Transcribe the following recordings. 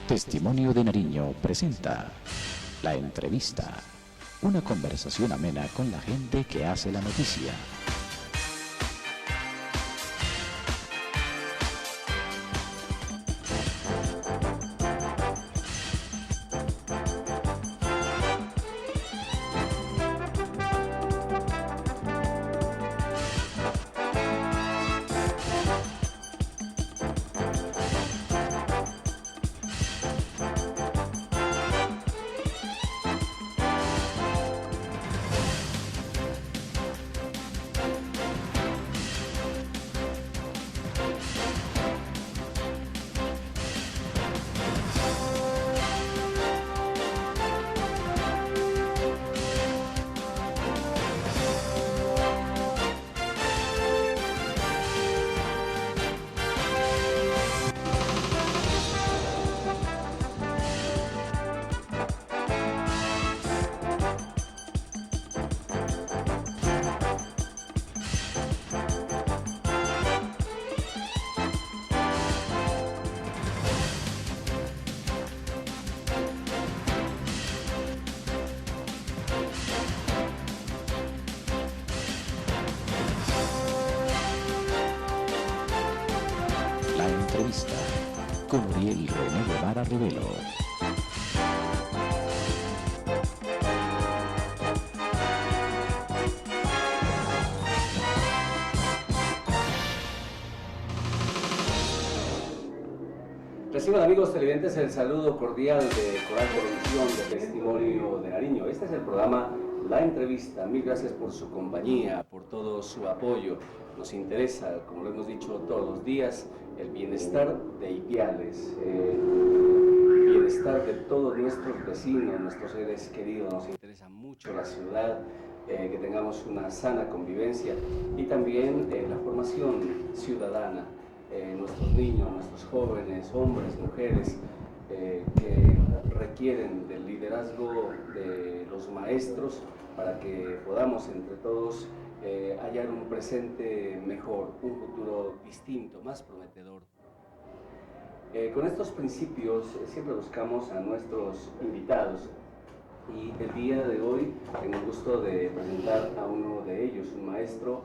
Testimonio de Nariño presenta La Entrevista, una conversación amena con la gente que hace la noticia. La Entrevista con Uriel René Guevara Rivelo. Reciban, amigos televidentes, el saludo cordial de Coral Producción de Testimonio de Nariño. Este es el programa La Entrevista. Mil gracias por su compañía, por todo su apoyo. Nos interesa, como lo hemos dicho todos los días, el bienestar de Ipiales, el bienestar de todos nuestros vecinos, nuestros seres queridos. Nos interesa mucho la ciudad, que tengamos una sana convivencia y también la formación ciudadana. Nuestros niños, nuestros jóvenes, hombres, mujeres, que requieren del liderazgo de los maestros para que podamos entre todos hallar un presente mejor, un futuro distinto, más prometedor. Con estos principios siempre buscamos a nuestros invitados y el día de hoy tengo el gusto de presentar a uno de ellos, un maestro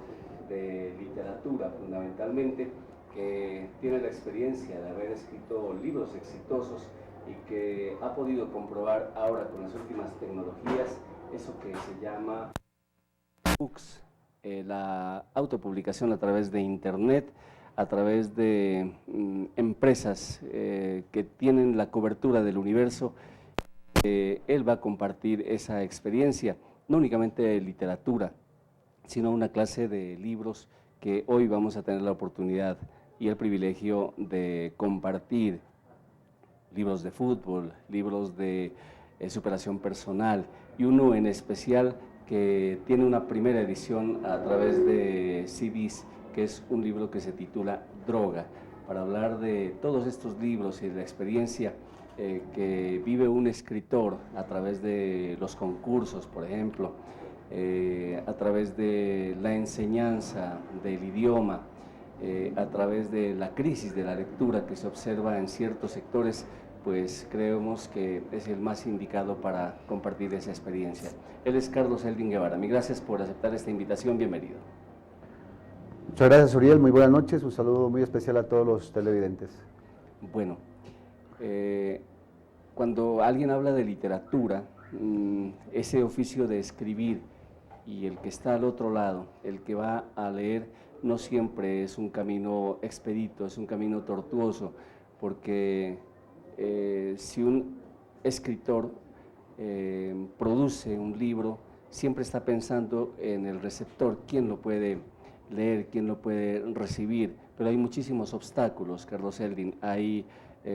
de literatura fundamentalmente, que tiene la experiencia de haber escrito libros exitosos y que ha podido comprobar ahora con las últimas tecnologías eso que se llama books, la autopublicación a través de internet, a través de empresas que tienen la cobertura del universo. Él va a compartir esa experiencia, no únicamente de literatura, sino una clase de libros que hoy vamos a tener la oportunidad y el privilegio de compartir. Libros de fútbol, libros de superación personal y uno en especial que tiene una primera edición a través de CDs, que es un libro que se titula Droga, para hablar de todos estos libros y de la experiencia que vive un escritor a través de los concursos, por ejemplo, a través de la enseñanza del idioma, a través de la crisis de la lectura que se observa en ciertos sectores, pues creemos que es el más indicado para compartir esa experiencia. Él es Carlos Elvin Guevara. Mil gracias por aceptar esta invitación, bienvenido. Muchas gracias, Uriel, muy buenas noches, un saludo muy especial a todos los televidentes. Bueno, cuando alguien habla de literatura, ese oficio de escribir y el que está al otro lado, el que va a leer, no siempre es un camino expedito, es un camino tortuoso, porque si un escritor produce un libro, siempre está pensando en el receptor, quién lo puede leer, quién lo puede recibir, pero hay muchísimos obstáculos, Carlos Elvin, hay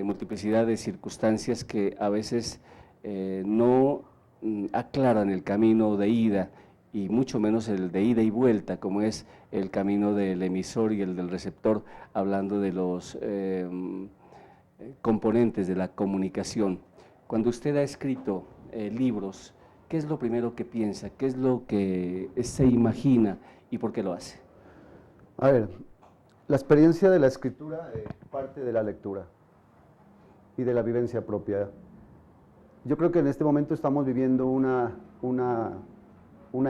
multiplicidad de circunstancias que a veces no aclaran el camino de ida, y mucho menos el de ida y vuelta, como es el camino del emisor y el del receptor, hablando de los componentes de la comunicación. Cuando usted ha escrito libros, ¿qué es lo primero que piensa? ¿Qué es lo que se imagina y por qué lo hace? A ver, la experiencia de la escritura parte de la lectura. y de la vivencia propia. Yo creo que en este momento estamos viviendo una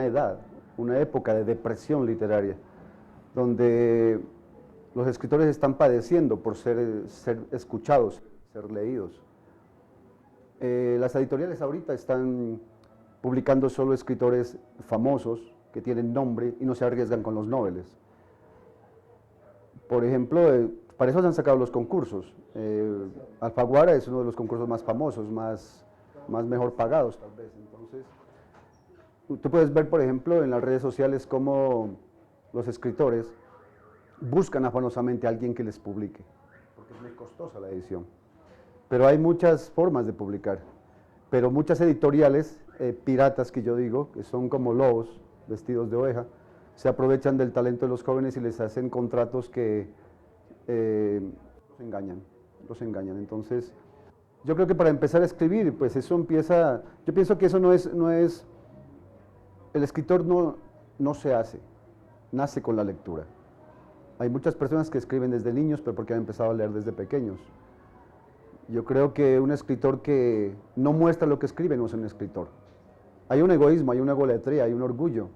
edad, una época de depresión literaria, donde los escritores están padeciendo por ser escuchados, ser leídos. Las editoriales ahorita están publicando solo escritores famosos, que tienen nombre y no se arriesgan con los noveles. Por ejemplo, para eso se han sacado los concursos. Alfaguara es uno de los concursos más famosos, más mejor pagados tal vez. Entonces, tú puedes ver, por ejemplo, en las redes sociales cómo los escritores buscan afanosamente a alguien que les publique, porque es muy costosa la edición. Pero hay muchas formas de publicar, pero muchas editoriales piratas, que yo digo, que son como lobos vestidos de oveja, se aprovechan del talento de los jóvenes y les hacen contratos que los engañan. Entonces, yo creo que para empezar a escribir, pues eso empieza, yo pienso que eso no es, el escritor no se hace, nace con la lectura. Hay muchas personas que escriben desde niños, pero porque han empezado a leer desde pequeños. Yo creo que un escritor que no muestra lo que escribe no es un escritor. Hay un egoísmo, hay una egolatría, hay un orgullo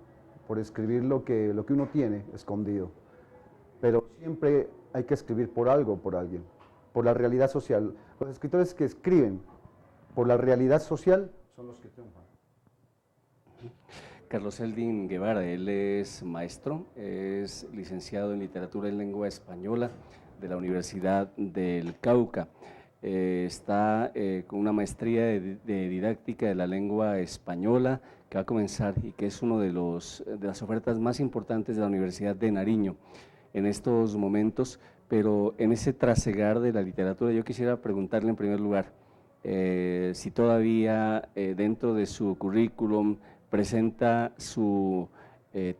por escribir lo que uno tiene escondido. Pero siempre hay que escribir por algo, por alguien, por la realidad social. Los escritores que escriben por la realidad social son los que triunfan. Carlos Eldin Guevara, él es maestro, es licenciado en Literatura en Lengua Española de la Universidad del Cauca. Está con una maestría de didáctica de la lengua española que va a comenzar y que es uno de las ofertas más importantes de la Universidad de Nariño en estos momentos, pero en ese trasegar de la literatura yo quisiera preguntarle en primer lugar si todavía dentro de su currículum presenta su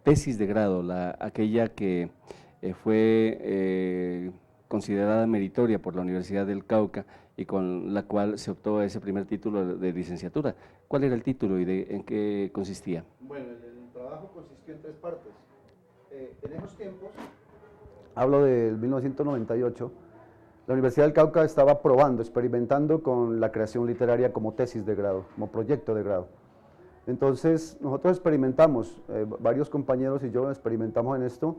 tesis de grado, aquella que fue considerada meritoria por la Universidad del Cauca y con la cual se optó a ese primer título de licenciatura. ¿Cuál era el título y en qué consistía? Bueno, el trabajo consistió en 3 partes. En esos tiempos, hablo del 1998, la Universidad del Cauca estaba probando, experimentando con la creación literaria como tesis de grado, como proyecto de grado. Entonces, nosotros experimentamos, varios compañeros y yo experimentamos en esto.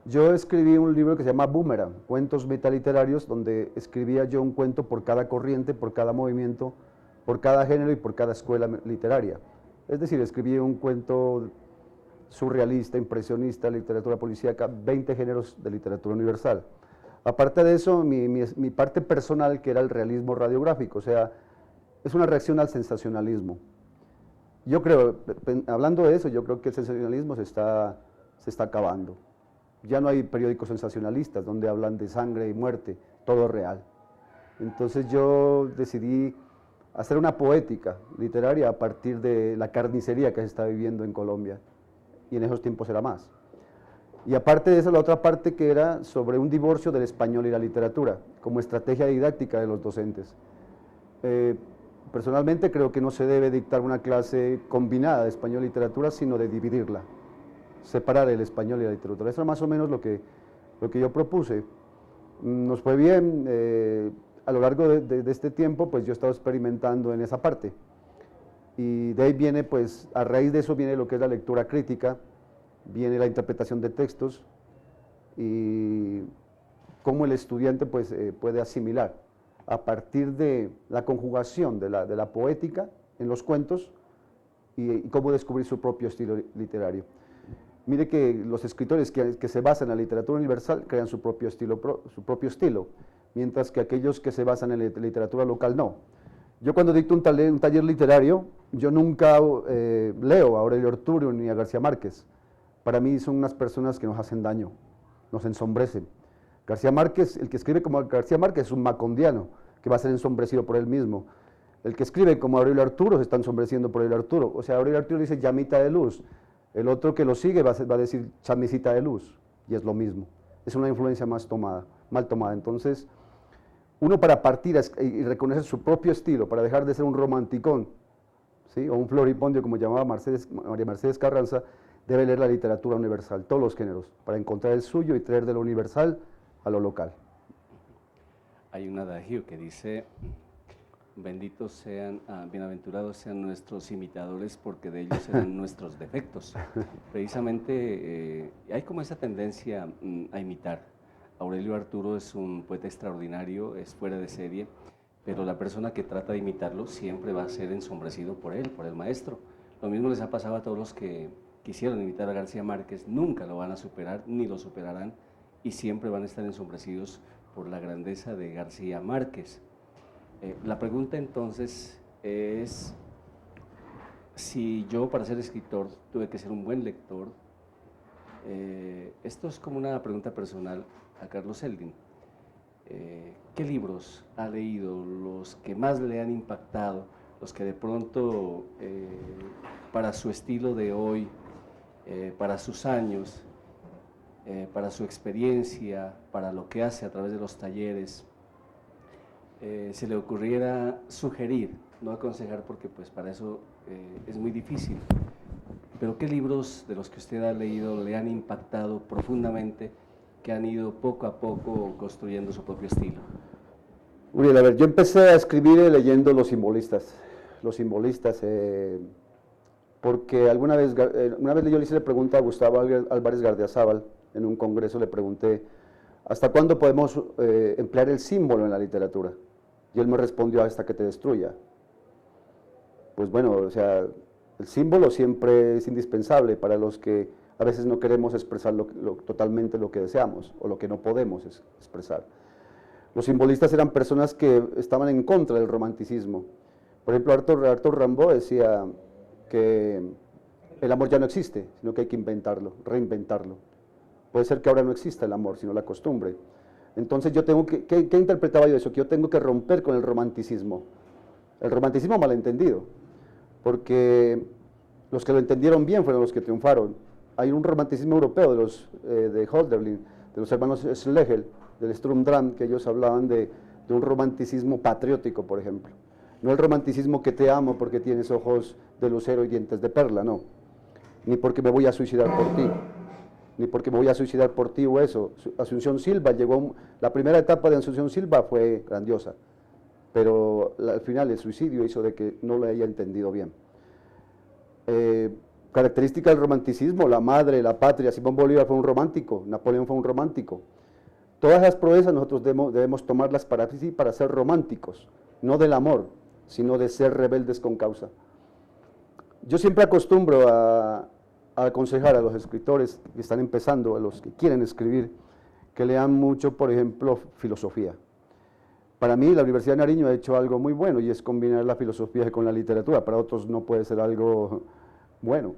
Yo escribí un libro que se llama Boomerang, cuentos metaliterarios, donde escribía yo un cuento por cada corriente, por cada movimiento, por cada género y por cada escuela literaria. Es decir, escribí un cuento surrealista, impresionista, literatura policíaca, 20 géneros de literatura universal. Aparte de eso, mi parte personal, que era el realismo radiográfico, o sea, es una reacción al sensacionalismo. Yo creo, hablando de eso, yo creo que el sensacionalismo se está acabando. Ya no hay periódicos sensacionalistas donde hablan de sangre y muerte, todo real. Entonces yo decidí hacer una poética literaria a partir de la carnicería que se está viviendo en Colombia, y en esos tiempos era más. Y aparte de eso, la otra parte que era sobre un divorcio del español y la literatura, como estrategia didáctica de los docentes. Personalmente creo que no se debe dictar una clase combinada de español y literatura, sino de dividirla, separar el español y la literatura. Eso es más o menos lo que yo propuse. Nos fue bien, a lo largo de este tiempo, pues yo he estado experimentando en esa parte. Y de ahí viene, pues, a raíz de eso viene lo que es la lectura crítica, viene la interpretación de textos y cómo el estudiante, pues, puede asimilar a partir de la conjugación de la poética en los cuentos y cómo descubrir su propio estilo literario. Mire que los escritores que se basan en la literatura universal crean su propio estilo, mientras que aquellos que se basan en la literatura local no. Yo cuando dicto un taller literario, yo nunca leo a Aurelio Ortuño ni a García Márquez. Para mí son unas personas que nos hacen daño, nos ensombrecen. García Márquez, el que escribe como García Márquez es un macondiano, que va a ser ensombrecido por él mismo. El que escribe como Aurelio Arturo se está ensombreciendo por Aurelio Arturo. O sea, Aurelio Arturo dice llamita de luz. El otro que lo sigue va a decir chamisita de luz. Y es lo mismo. Es una influencia mal tomada. Entonces, uno para partir y reconocer su propio estilo, para dejar de ser un romanticón, ¿sí?, o un floripondio, como llamaba María Mercedes Carranza, debe leer la literatura universal, todos los géneros, para encontrar el suyo y traer de lo universal a lo local. Hay un adagio que dice Benditos sean, bienaventurados sean nuestros imitadores, porque de ellos serán nuestros defectos. Precisamente hay como esa tendencia a imitar. Aurelio Arturo es un poeta extraordinario, es fuera de serie, pero la persona que trata de imitarlo siempre va a ser ensombrecido por él, por el maestro. Lo mismo les ha pasado a todos los que quisieron imitar a García Márquez, nunca lo van a superar, ni lo superarán, y siempre van a estar ensombrecidos por la grandeza de García Márquez. La pregunta entonces es, si yo para ser escritor tuve que ser un buen lector, esto es como una pregunta personal a Carlos Seldin. ¿Qué libros ha leído, los que más le han impactado, los que de pronto para su estilo de hoy, para sus años, para su experiencia, para lo que hace a través de los talleres, se le ocurriera sugerir, no aconsejar porque pues para eso es muy difícil, pero qué libros de los que usted ha leído le han impactado profundamente, que han ido poco a poco construyendo su propio estilo? Uriel, a ver, yo empecé a escribir leyendo Los Simbolistas, porque una vez yo le hice la pregunta a Gustavo Álvarez Gardiazabal, en un congreso le pregunté, ¿hasta cuándo podemos emplear el símbolo en la literatura? Y él me respondió, hasta que te destruya. Pues bueno, o sea, el símbolo siempre es indispensable para los que a veces no queremos expresar totalmente lo que deseamos o lo que no podemos expresar. Los simbolistas eran personas que estaban en contra del romanticismo. Por ejemplo, Arthur Rimbaud decía que el amor ya no existe, sino que hay que inventarlo, reinventarlo. Puede ser que ahora no exista el amor, sino la costumbre. Entonces yo tengo ¿qué interpretaba yo eso? Que yo tengo que romper con el romanticismo malentendido, porque los que lo entendieron bien fueron los que triunfaron. Hay un romanticismo europeo de Hölderlin, de los hermanos Schlegel, del Sturm und Drang, que ellos hablaban de un romanticismo patriótico, por ejemplo. No el romanticismo que te amo porque tienes ojos de lucero y dientes de perla, no. Ni porque me voy a suicidar por ti, o eso. Asunción Silva la primera etapa de Asunción Silva fue grandiosa, pero al final el suicidio hizo de que no lo haya entendido bien. Característica del romanticismo, la madre, la patria. Simón Bolívar fue un romántico, Napoleón fue un romántico. Todas las proezas nosotros debemos tomarlas para ser románticos, no del amor, sino de ser rebeldes con causa. Yo siempre acostumbro a aconsejar a los escritores que están empezando, a los que quieren escribir, que lean mucho, por ejemplo, filosofía. Para mí, la Universidad de Nariño ha hecho algo muy bueno, y es combinar la filosofía con la literatura. Para otros no puede ser algo bueno.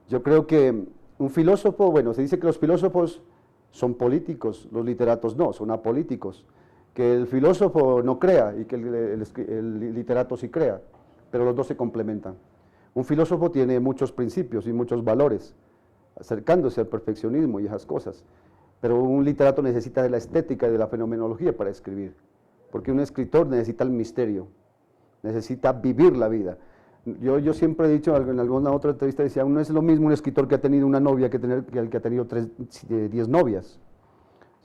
Yo creo que un filósofo, bueno, se dice que los filósofos son políticos, los literatos no, son apolíticos. Que el filósofo no crea y que el literato sí crea, pero los dos se complementan. Un filósofo tiene muchos principios y muchos valores, acercándose al perfeccionismo y esas cosas, pero un literato necesita de la estética y de la fenomenología para escribir, porque un escritor necesita el misterio, necesita vivir la vida. Yo siempre he dicho en alguna otra entrevista, decía, no es lo mismo un escritor que ha tenido una novia que el que ha tenido 10 novias,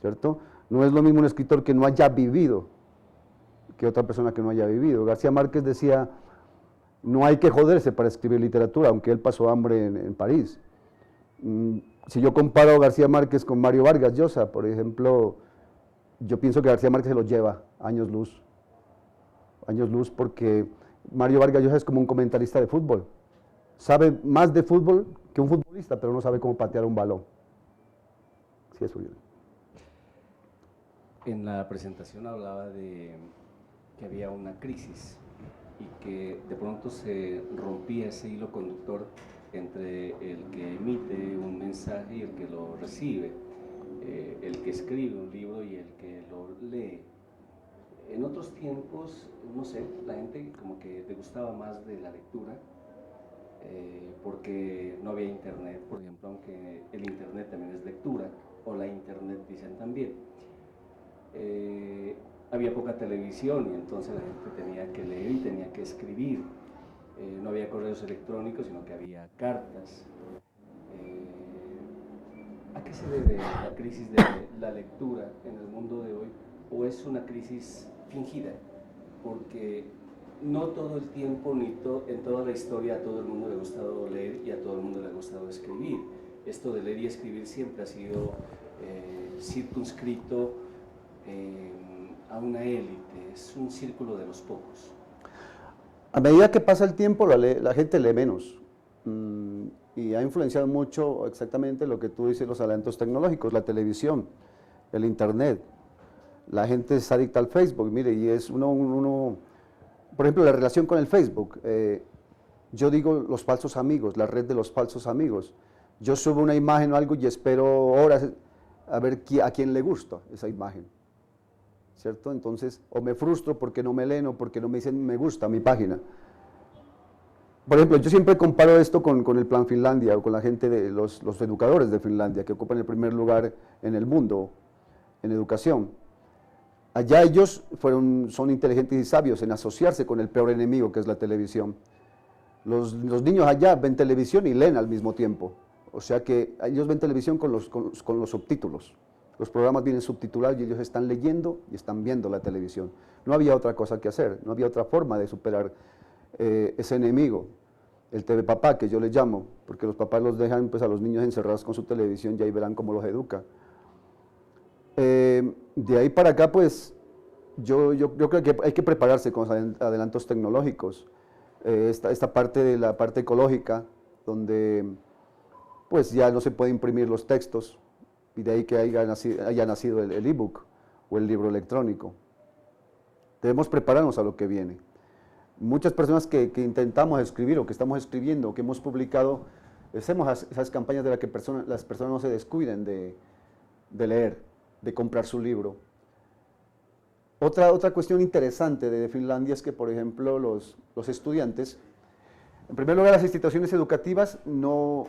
¿cierto? No es lo mismo un escritor que no haya vivido que otra persona que no haya vivido. García Márquez decía, no hay que joderse para escribir literatura, aunque él pasó hambre en París. Si yo comparo a García Márquez con Mario Vargas Llosa, por ejemplo, yo pienso que García Márquez se lo lleva años luz porque Mario Vargas Llosa es como un comentarista de fútbol. Sabe más de fútbol que un futbolista, pero no sabe cómo patear un balón. Sí, eso bien. En la presentación hablaba de que había una crisis y que de pronto se rompía ese hilo conductor entre el que emite un mensaje y el que lo recibe, el que escribe un libro y el que lo lee. En otros tiempos, no sé, la gente como que le gustaba más de la lectura, porque no había internet, por ejemplo, aunque el internet también es lectura, o la internet dicen también. Había poca televisión y entonces la gente tenía que leer y tenía que escribir. No había correos electrónicos, sino que había cartas. ¿A qué se debe la crisis de la lectura en el mundo de hoy? ¿O es una crisis fingida porque no todo el tiempo ni en toda la historia a todo el mundo le ha gustado leer y a todo el mundo le ha gustado escribir. Esto de leer y escribir siempre ha sido circunscrito a una élite, es un círculo de los pocos. A medida que pasa el tiempo, la gente lee menos. Y ha influenciado mucho exactamente lo que tú dices, los adelantos tecnológicos, la televisión, el internet. La gente es adicta al Facebook, mire, y es por ejemplo, la relación con el Facebook. Yo digo los falsos amigos, la red de los falsos amigos. Yo subo una imagen o algo y espero horas a ver a quién le gusta esa imagen, ¿cierto? Entonces, o me frustro porque no me leen o porque no me dicen me gusta mi página. Por ejemplo, yo siempre comparo esto con el Plan Finlandia o con la gente de los educadores de Finlandia, que ocupan el primer lugar en el mundo en educación. Allá ellos son inteligentes y sabios en asociarse con el peor enemigo, que es la televisión. Los niños allá ven televisión y leen al mismo tiempo. O sea que ellos ven televisión con los subtítulos. Los programas vienen subtitulados y ellos están leyendo y están viendo la televisión. No había otra cosa que hacer, no había otra forma de superar ese enemigo, el TV papá, que yo le llamo, porque los papás los dejan pues, a los niños encerrados con su televisión y ahí verán cómo los educa. De ahí para acá, pues, yo creo que hay que prepararse con los adelantos tecnológicos. Esta parte de la parte ecológica, donde pues ya no se puede imprimir los textos, y de ahí que haya nacido el ebook o el libro electrónico. Debemos prepararnos a lo que viene. Muchas personas que intentamos escribir o que estamos escribiendo o que hemos publicado, hacemos esas campañas de las que las personas no se descuiden de leer, de comprar su libro. Otra cuestión interesante de Finlandia es que, por ejemplo, los estudiantes, en primer lugar, las instituciones educativas no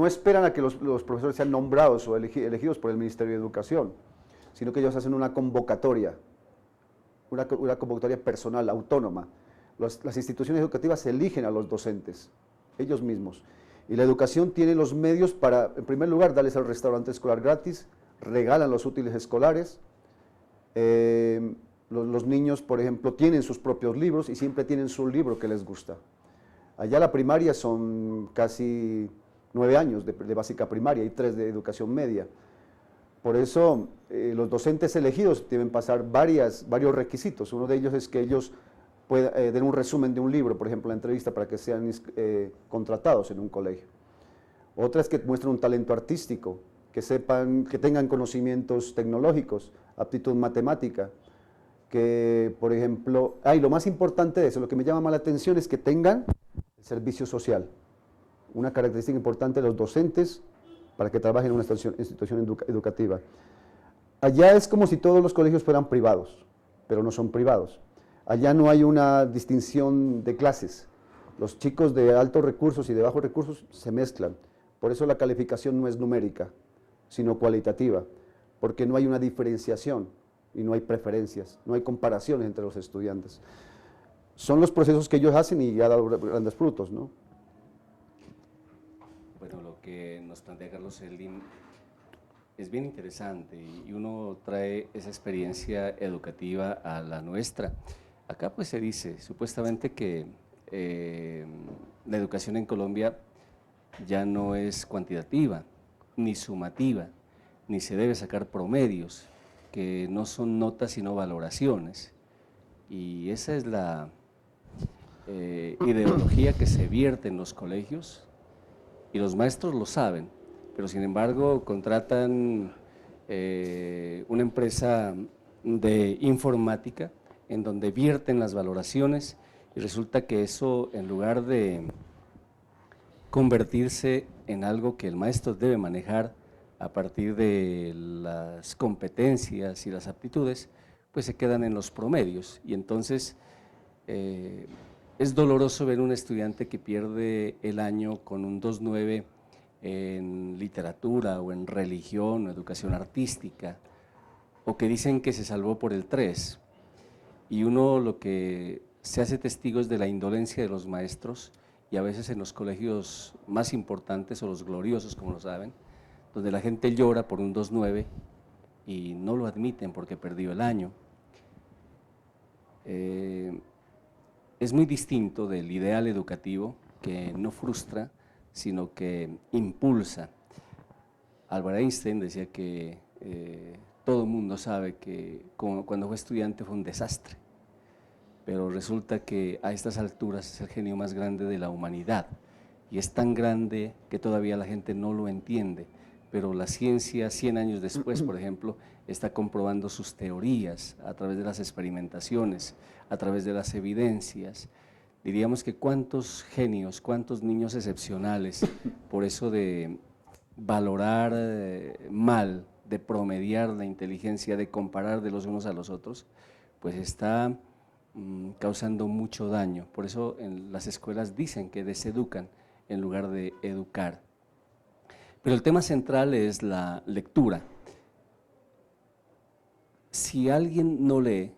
esperan a que los profesores sean nombrados o elegidos por el Ministerio de Educación, sino que ellos hacen una convocatoria personal, autónoma. Las instituciones educativas eligen a los docentes, ellos mismos. Y la educación tiene los medios para, en primer lugar, darles el restaurante escolar gratis, regalan los útiles escolares. Los niños, por ejemplo, tienen sus propios libros y siempre tienen su libro que les gusta. Allá la primaria son casi 9 años de básica primaria y 3 de educación media. Por eso los docentes elegidos deben pasar varios requisitos. Uno de ellos es que ellos den un resumen de un libro, por ejemplo, la entrevista, para que sean contratados en un colegio. Otra es que muestren un talento artístico, que tengan conocimientos tecnológicos, aptitud matemática, que, por ejemplo, lo más importante de eso, lo que me llama más la atención es que tengan el servicio social. Una característica importante de los docentes para que trabajen en una institución educativa. Allá es como si todos los colegios fueran privados, pero no son privados. Allá no hay una distinción de clases. Los chicos de altos recursos y de bajos recursos se mezclan. Por eso la calificación no es numérica, sino cualitativa, porque no hay una diferenciación y no hay preferencias, no hay comparaciones entre los estudiantes. Son los procesos que ellos hacen y ha dado grandes frutos, ¿no? Bueno, lo que nos plantea Carlos Slim es bien interesante y uno trae esa experiencia educativa a la nuestra. Acá pues se dice supuestamente que la educación en Colombia ya no es cuantitativa, ni sumativa, ni se debe sacar promedios, que no son notas sino valoraciones. Y esa es la ideología que se vierte en los colegios y los maestros lo saben, pero sin embargo contratan una empresa de informática en donde vierten las valoraciones y resulta que eso, en lugar de convertirse en algo que el maestro debe manejar a partir de las competencias y las aptitudes, pues se quedan en los promedios y entonces es doloroso ver un estudiante que pierde el año con un 2.9 en literatura o en religión o educación artística, o que dicen que se salvó por el 3, y uno lo que se hace testigo es de la indolencia de los maestros, y a veces en los colegios más importantes o los gloriosos, como lo saben, donde la gente llora por un 2.9 y no lo admiten porque perdió el año. es muy distinto del ideal educativo que no frustra, sino que impulsa. Albert Einstein decía que todo el mundo sabe que cuando fue estudiante fue un desastre, pero resulta que a estas alturas es el genio más grande de la humanidad y es tan grande que todavía la gente no lo entiende, pero la ciencia 100 años después, por ejemplo, está comprobando sus teorías a través de las experimentaciones, a través de las evidencias. Diríamos que cuántos genios, cuántos niños excepcionales, por eso de valorar mal, de promediar la inteligencia, de comparar de los unos a los otros, pues está causando mucho daño. Por eso en las escuelas dicen que deseducan en lugar de educar. Pero el tema central es la lectura. Si alguien no lee,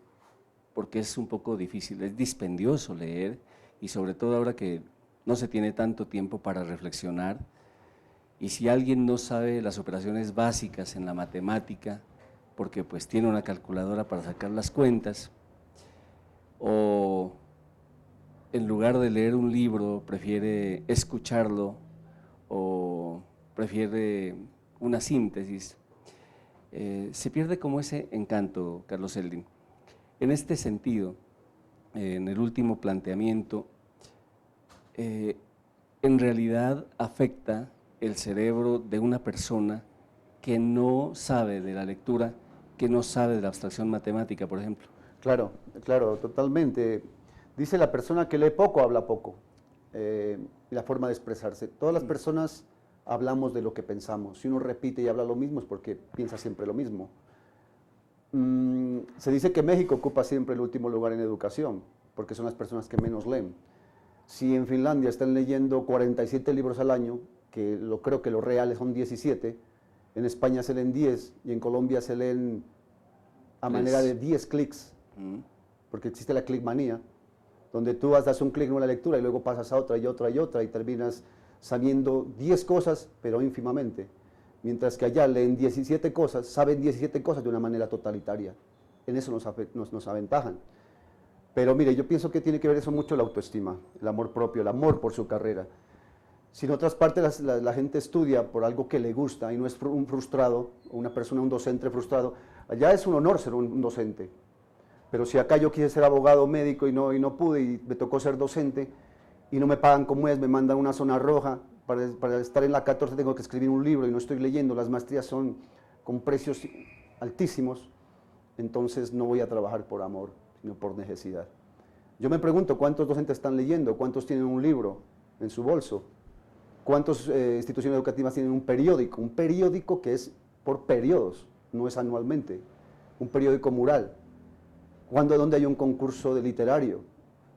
porque es un poco difícil, es dispendioso leer, y sobre todo ahora que no se tiene tanto tiempo para reflexionar, y si alguien no sabe las operaciones básicas en la matemática, porque pues tiene una calculadora para sacar las cuentas, o en lugar de leer un libro prefiere escucharlo o prefiere una síntesis, se pierde como ese encanto, Carlos Zeldin. En este sentido, en el último planteamiento, en realidad afecta el cerebro de una persona que no sabe de la lectura, que no sabe de la abstracción matemática, por ejemplo. Claro, claro, totalmente. Dice la persona que lee poco, habla poco. La forma de expresarse. Todas las personas hablamos de lo que pensamos. Si uno repite y habla lo mismo es porque piensa siempre lo mismo. Se dice que México ocupa siempre el último lugar en educación, porque son las personas que menos leen. Si en Finlandia están leyendo 47 libros al año, que creo que los reales son 17, en España se leen 10 y en Colombia se leen a manera de 10 clics, porque existe la clickmanía, donde tú das un clic en una lectura y luego pasas a otra y otra y otra y terminas sabiendo 10 cosas, pero ínfimamente, mientras que allá leen 17 cosas, saben 17 cosas de una manera totalitaria. En eso nos aventajan. Pero mire, yo pienso que tiene que ver eso mucho la autoestima, el amor propio, el amor por su carrera. Si en otras partes la gente estudia por algo que le gusta y no es un frustrado, una persona, un docente frustrado, allá es un honor ser un docente. Pero si acá yo quise ser abogado, médico y no pude y me tocó ser docente y no me pagan como es, me mandan una zona roja, para estar en la 14 tengo que escribir un libro y no estoy leyendo, las maestrías son con precios altísimos, entonces no voy a trabajar por amor, sino por necesidad. Yo me pregunto cuántos docentes están leyendo, cuántos tienen un libro en su bolso, cuántas instituciones educativas tienen un periódico que es por periodos, no es anualmente, un periódico mural. ¿Dónde hay un concurso de literario?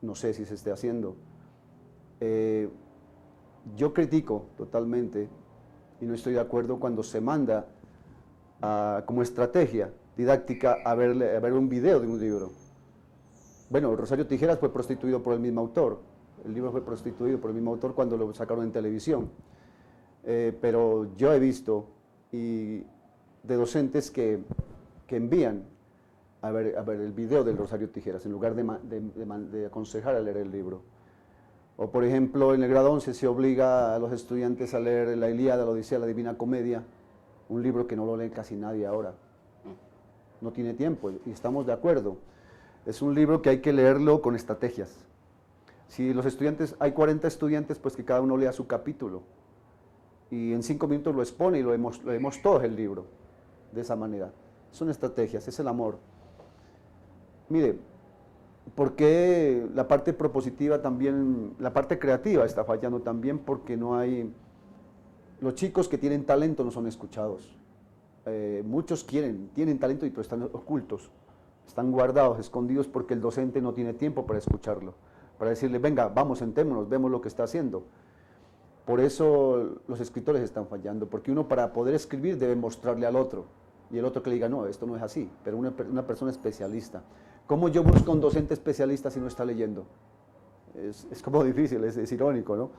No sé si se esté haciendo. Yo critico totalmente y no estoy de acuerdo cuando se manda como estrategia didáctica a ver un video de un libro. Bueno, Rosario Tijeras fue prostituido por el mismo autor, el libro fue prostituido por el mismo autor cuando lo sacaron en televisión, pero yo he visto de docentes que envían a ver el video del Rosario Tijeras en lugar de aconsejar a leer el libro. O por ejemplo, en el grado 11 se obliga a los estudiantes a leer la Ilíada, la Odisea, la Divina Comedia, un libro que no lo lee casi nadie ahora. No tiene tiempo y estamos de acuerdo. Es un libro que hay que leerlo con estrategias. Si los estudiantes, hay 40 estudiantes, pues que cada uno lea su capítulo. Y en 5 minutos lo expone y lo leemos todos el libro, de esa manera. Son estrategias, es el amor. Mire, ¿por qué la parte propositiva también, la parte creativa está fallando también? Porque no hay, los chicos que tienen talento no son escuchados. Muchos tienen talento pero están ocultos, están guardados, escondidos porque el docente no tiene tiempo para escucharlo, para decirle, venga, vamos, sentémonos, vemos lo que está haciendo. Por eso los escritores están fallando, porque uno para poder escribir debe mostrarle al otro, y el otro que le diga, no, esto no es así, pero una persona especialista. ¿Cómo yo busco un docente especialista si no está leyendo? Es como difícil, es irónico, ¿no?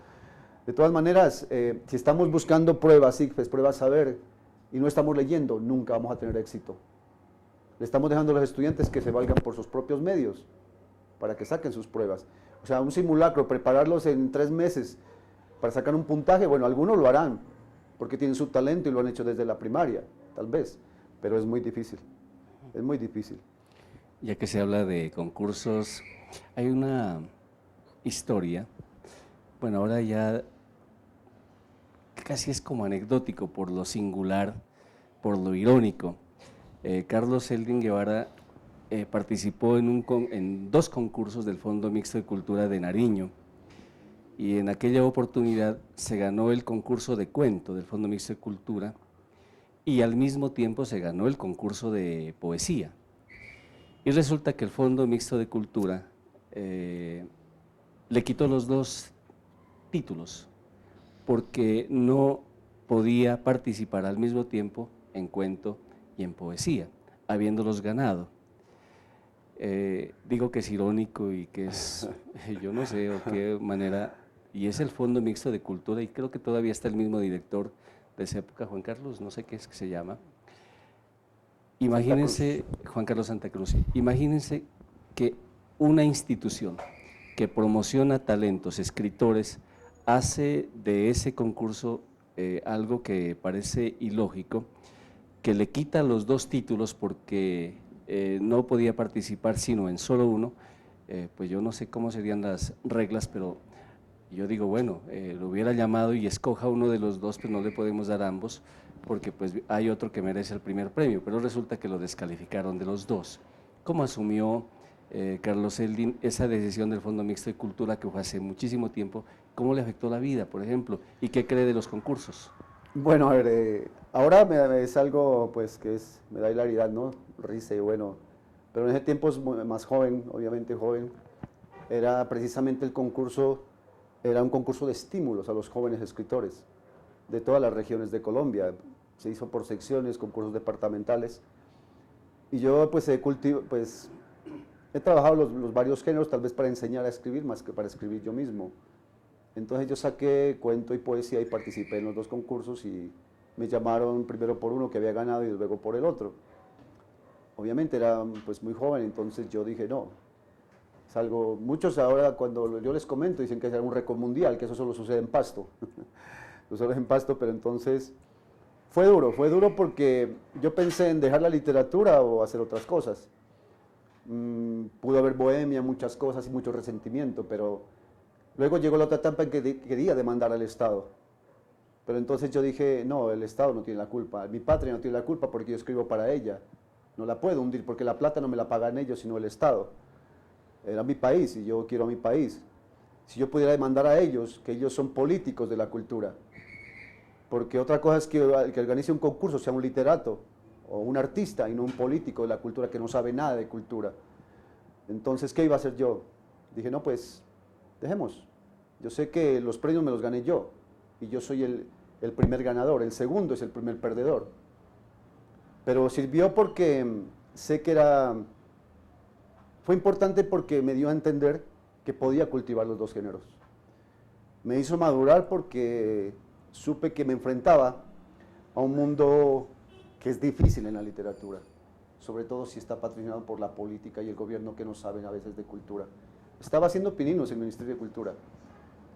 De todas maneras, si estamos buscando pruebas, ICFES, pruebas saber, y no estamos leyendo, nunca vamos a tener éxito. Le estamos dejando a los estudiantes que se valgan por sus propios medios, para que saquen sus pruebas. O sea, un simulacro, prepararlos en 3 meses para sacar un puntaje, bueno, algunos lo harán, porque tienen su talento y lo han hecho desde la primaria, tal vez, pero es muy difícil, es muy difícil. Ya que se habla de concursos, hay una historia, bueno, ahora ya casi es como anecdótico por lo singular, por lo irónico. Carlos Seldin Guevara participó en 2 concursos del Fondo Mixto de Cultura de Nariño y en aquella oportunidad se ganó el concurso de cuento del Fondo Mixto de Cultura y al mismo tiempo se ganó el concurso de poesía. Y resulta que el Fondo Mixto de Cultura le quitó los 2 títulos porque no podía participar al mismo tiempo en cuento y en poesía, habiéndolos ganado. Digo que es irónico y que es, yo no sé, o qué manera, y es el Fondo Mixto de Cultura, y creo que todavía está el mismo director de esa época, Juan Carlos, no sé qué es que se llama. Imagínense, Juan Carlos Santa Cruz, imagínense que una institución que promociona talentos, escritores, hace de ese concurso algo que parece ilógico, que le quita los 2 títulos porque no podía participar sino en solo uno. Pues yo no sé cómo serían las reglas, pero yo digo, bueno, lo hubiera llamado y escoja uno de los 2, pero no le podemos dar ambos, porque pues hay otro que merece el primer premio, pero resulta que lo descalificaron de los 2. ¿Cómo asumió Carlos Seldin esa decisión del Fondo Mixto de Cultura que fue hace muchísimo tiempo? ¿Cómo le afectó la vida, por ejemplo? ¿Y qué cree de los concursos? Bueno, a ver, ahora es algo pues que me da hilaridad, ¿no? Risa y bueno, pero en ese tiempo es más joven, obviamente joven, era precisamente el concurso, era un concurso de estímulos a los jóvenes escritores de todas las regiones de Colombia, se hizo por secciones, concursos departamentales, y yo pues he trabajado los varios géneros, tal vez para enseñar a escribir más que para escribir yo mismo. Entonces yo saqué cuento y poesía y participé en los 2 concursos y me llamaron primero por uno que había ganado y luego por el otro. Obviamente era pues muy joven, entonces yo dije no, es algo, muchos ahora cuando yo les comento dicen que es un récord mundial, que eso solo sucede en Pasto, sucede en Pasto, pero entonces fue duro porque yo pensé en dejar la literatura o hacer otras cosas. Pudo haber bohemia, muchas cosas y mucho resentimiento, pero luego llegó la otra etapa en que quería demandar al Estado. Pero entonces yo dije, no, el Estado no tiene la culpa, mi patria no tiene la culpa porque yo escribo para ella. No la puedo hundir porque la plata no me la pagan ellos, sino el Estado. Era mi país y yo quiero a mi país. Si yo pudiera demandar a ellos, que ellos son políticos de la cultura. Porque otra cosa es que organice un concurso, sea un literato o un artista y no un político de la cultura que no sabe nada de cultura. Entonces, ¿qué iba a hacer yo? Dije, no, pues dejemos. Yo sé que los premios me los gané yo y yo soy el primer ganador, el segundo es el primer perdedor. Pero sirvió porque sé que fue importante porque me dio a entender que podía cultivar los 2 géneros. Me hizo madurar porque supe que me enfrentaba a un mundo que es difícil en la literatura, sobre todo si está patrocinado por la política y el gobierno que no saben a veces de cultura. Estaba haciendo pininos en el Ministerio de Cultura.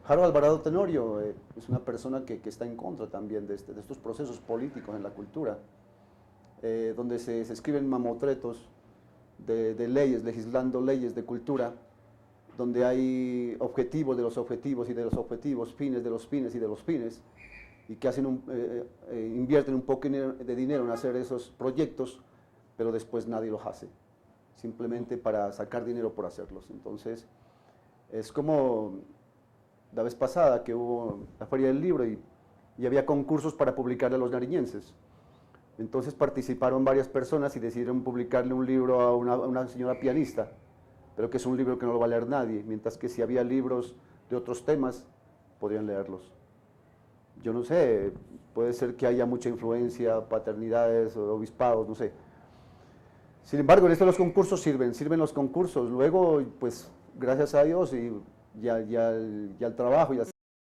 Jaro Alvarado Tenorio es una persona que está en contra también de estos procesos políticos en la cultura, donde se escriben mamotretos de leyes, legislando leyes de cultura, donde hay objetivos de los objetivos y de los objetivos, fines de los fines y de los fines, y que invierten un poco de dinero en hacer esos proyectos, pero después nadie los hace, simplemente para sacar dinero por hacerlos. Entonces, es como la vez pasada que hubo la Feria del Libro y había concursos para publicarle a los nariñenses. Entonces participaron varias personas y decidieron publicarle un libro a una señora pianista, pero que es un libro que no lo va a leer nadie, mientras que si había libros de otros temas, podrían leerlos. Yo no sé, puede ser que haya mucha influencia, paternidades o obispados, no sé. Sin embargo, en esto los concursos sirven los concursos. Luego, pues, gracias a Dios y al trabajo y al